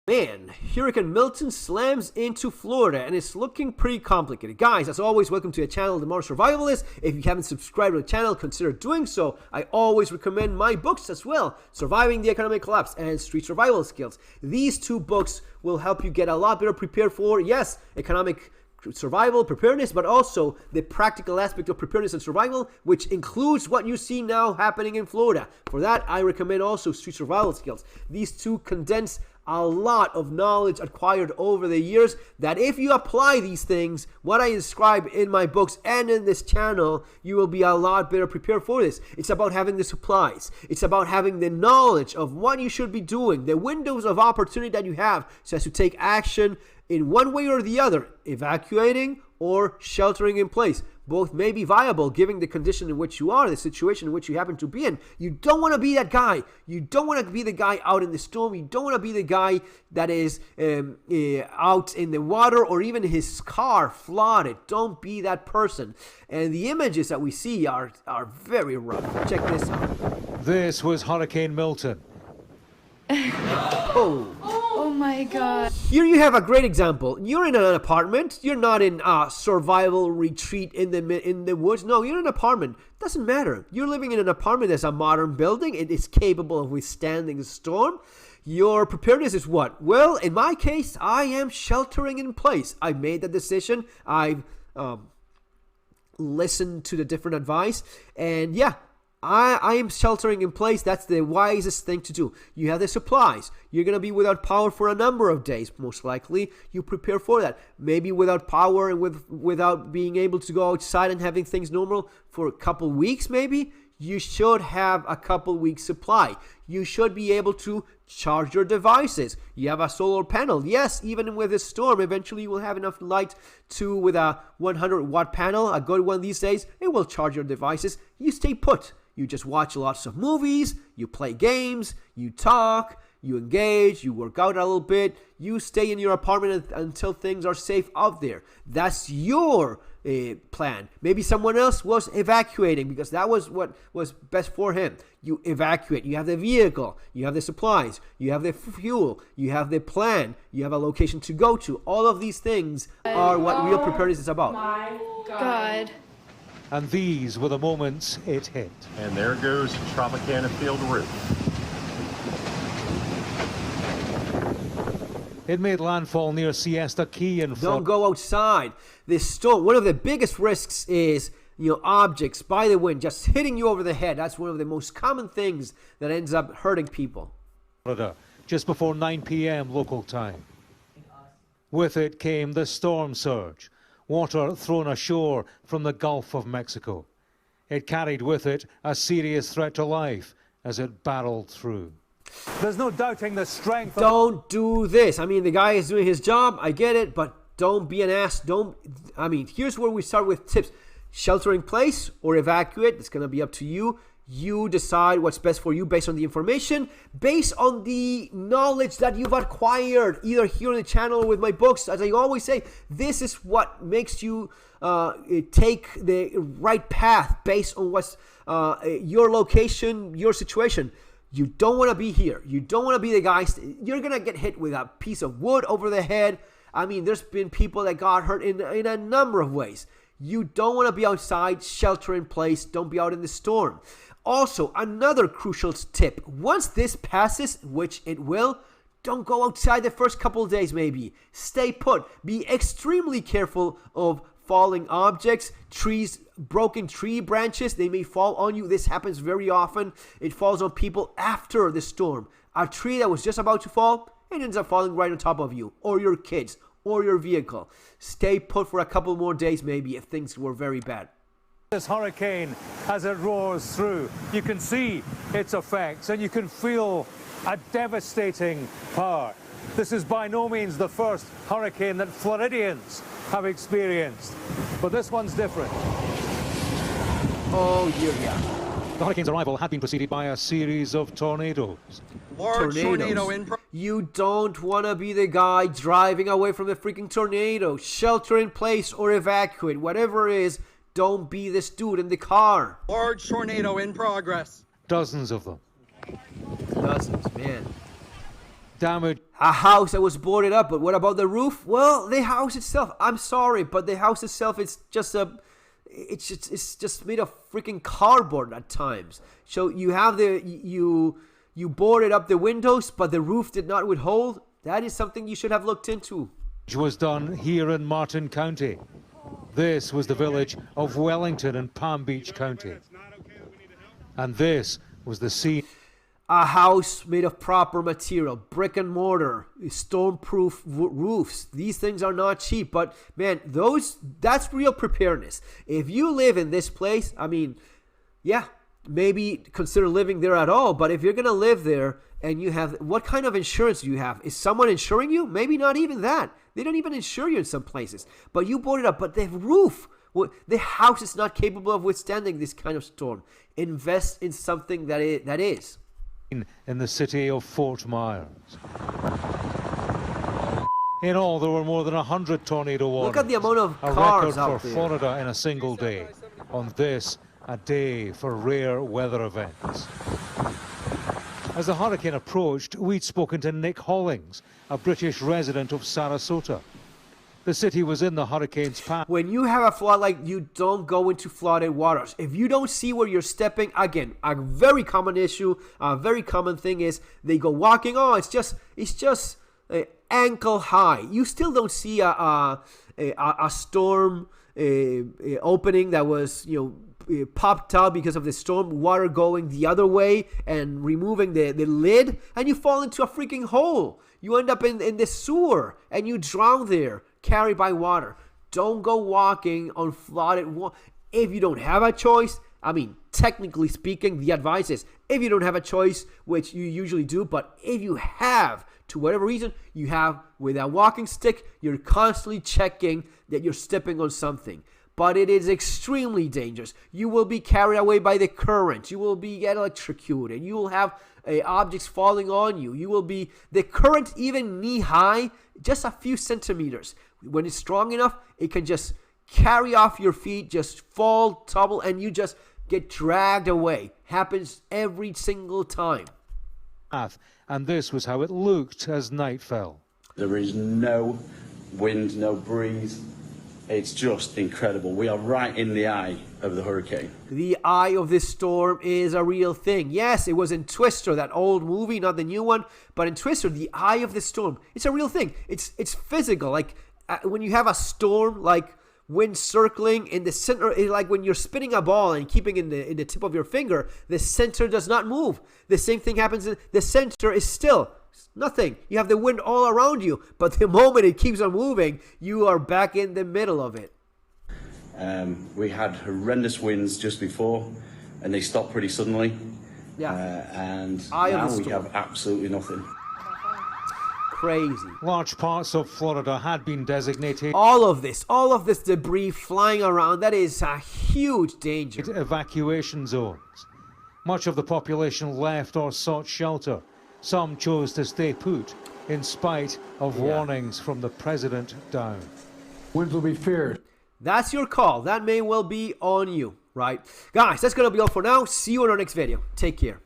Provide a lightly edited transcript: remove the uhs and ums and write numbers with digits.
Man, Hurricane Milton slams into Florida and it's looking pretty complicated. Guys, as always, welcome to the channel, The Modern Survivalist. If you haven't subscribed to the channel, consider doing so. I always recommend my books as well, Surviving the Economic Collapse and Street Survival Skills. These two books will help you get a lot better prepared for, yes, economic survival, preparedness, but also the practical aspect of preparedness and survival, which includes what you see now happening in Florida. For that, I recommend also Street Survival Skills. These two condense a lot of knowledge acquired over the years that if you apply these things, what I describe in my books and in this channel, you will be a lot better prepared for this. It's about having the supplies. It's about having the knowledge of what you should be doing, the windows of opportunity that you have so as to take action in one way or the other, evacuating or sheltering in place. Both may be viable given the condition in which you are, the situation in which you happen to be in. You don't want to be that guy. You don't want to be the guy out in the storm. You don't want to be the guy that is out in the water or even his car flooded. Don't be that person. And the images that we see are very rough. Check this out. This was Hurricane Milton. Oh my God. Here you have a great example. You're in an apartment. You're not in a survival retreat in the woods. No, you're in an apartment. Doesn't matter. You're living in an apartment that's a modern building. It is capable of withstanding a storm. Your preparedness is what? Well, in my case, I am sheltering in place. I made the decision. I've listened to the different advice. And yeah, I am sheltering in place. That's the wisest thing to do. You have the supplies. You're going to be without power for a number of days, most likely. You prepare for that. Maybe without power and without being able to go outside and having things normal for a couple weeks, maybe. You should have a couple weeks supply. You should be able to charge your devices. You have a solar panel. Yes, even with a storm, eventually you will have enough light to, with a 100-watt panel, a good one these days, it will charge your devices. You stay put. You just watch lots of movies, you play games, you talk, you engage, you work out a little bit, you stay in your apartment until things are safe out there. That's your plan. Maybe someone else was evacuating because that was what was best for him. You evacuate. You have the vehicle, you have the supplies, you have the fuel, you have the plan, you have a location to go to. All of these things are what real preparedness is about. My God. And these were the moments it hit. And there goes Tropicana Field roof. It made landfall near Siesta Key in Florida. Don't go outside. This storm, one of the biggest risks is, objects by the wind just hitting you over the head. That's one of the most common things that ends up hurting people. Just before 9 p.m. local time. With it came the storm surge. Water thrown ashore from the Gulf of Mexico. It carried with it a serious threat to life as it barreled through. There's no doubting the strength. Don't do this. I mean, the guy is doing his job. I get it, but don't be an ass. Here's where we start with tips. Shelter in place or evacuate. It's going to be up to you. You decide what's best for you based on the information, based on the knowledge that you've acquired, either here on the channel or with my books. As I always say, this is what makes you take the right path based on what's your location, your situation. You don't want to be here. You don't want to be the guy. You're going to get hit with a piece of wood over the head. I mean, there's been people that got hurt in a number of ways. You don't want to be outside, shelter in place. Don't be out in the storm. Also, another crucial tip. Once this passes, which it will, don't go outside the first couple of days maybe. Stay put. Be extremely careful of falling objects, trees, broken tree branches. They may fall on you. This happens very often. It falls on people after the storm. A tree that was just about to fall, it ends up falling right on top of you or your kids or your vehicle. Stay put for a couple more days maybe if things were very bad. This hurricane, as it roars through, you can see its effects and you can feel a devastating power. This is by no means the first hurricane that Floridians have experienced, but this one's different. Oh, yeah. The hurricane's arrival had been preceded by a series of tornadoes. You don't want to be the guy driving away from the freaking tornado. Shelter in place or evacuate, whatever it is. Don't be this dude in the car. Large tornado in progress. Dozens of them. Dozens, man. damage. A house that was boarded up, but what about the roof? Well, the house itself, I'm sorry, but the house itself, it's just made of freaking cardboard at times. So you have you boarded up the windows, but the roof did not withhold. That is something you should have looked into. Was done here in Martin County. This was the village of Wellington in Palm Beach County. And this was the scene. A house made of proper material, brick and mortar, storm-proof roofs. These things are not cheap, but man, that's real preparedness. If you live in this place, I mean, yeah, maybe consider living there at all, but if you're going to live there and you have, what kind of insurance do you have? Is someone insuring you? Maybe not even that. They don't even insure you in some places, but you boarded up, but the roof, the house is not capable of withstanding this kind of storm. Invest in something that is. In the city of Fort Myers. In all, there were more than 100 tornado warnings. Look at the amount of a cars record out for there. Florida in a single day. On this, a day for rare weather events. As the hurricane approached, we'd spoken to Nick Hollings, a British resident of Sarasota. The city was in the hurricane's path. When you have a flood, like, you don't go into flooded waters. If you don't see where you're stepping, again, a very common issue, a very common thing is they go walking. Oh, it's just ankle high. You still don't see a storm opening that was, popped out because of the storm water going the other way and removing the lid, and you fall into a freaking hole. You end up in the sewer and you drown there, carried by water. Don't go walking on flooded water. If you don't have a choice, I mean, technically speaking, the advice is if you don't have a choice, which you usually do, but if you have, to whatever reason, you have with a walking stick, you're constantly checking that you're stepping on something. But it is extremely dangerous. You will be carried away by the current. You will be electrocuted. You will have objects falling on you. You will be, the current even knee high, just a few centimeters. When it's strong enough, it can just carry off your feet, just fall, tumble, and you just get dragged away. Happens every single time. And this was how it looked as night fell. There is no wind, no breeze. It's just incredible. We are right in the eye of the hurricane. The eye of this storm is a real thing. Yes, it was in Twister, that old movie, not the new one, but in Twister, the eye of the storm, it's a real thing. It's physical. Like when you have a storm, like wind circling in the center, like when you're spinning a ball and keeping in the tip of your finger, the center does not move. The same thing happens. The center is still. Nothing. You have the wind all around you, but the moment it keeps on moving, you are back in the middle of it. We had horrendous winds just before, and they stopped pretty suddenly. Yeah. And Eye of now the we storm. have absolutely nothing. Crazy. Large parts of Florida had been designated All of this debris flying around, that is a huge danger. evacuation zones. Much of the population left or sought shelter. Some chose to stay put in spite of warnings from the president down. Winds will be feared. That's your call. That may well be on you, right? Guys, that's going to be all for now. See you in our next video. Take care.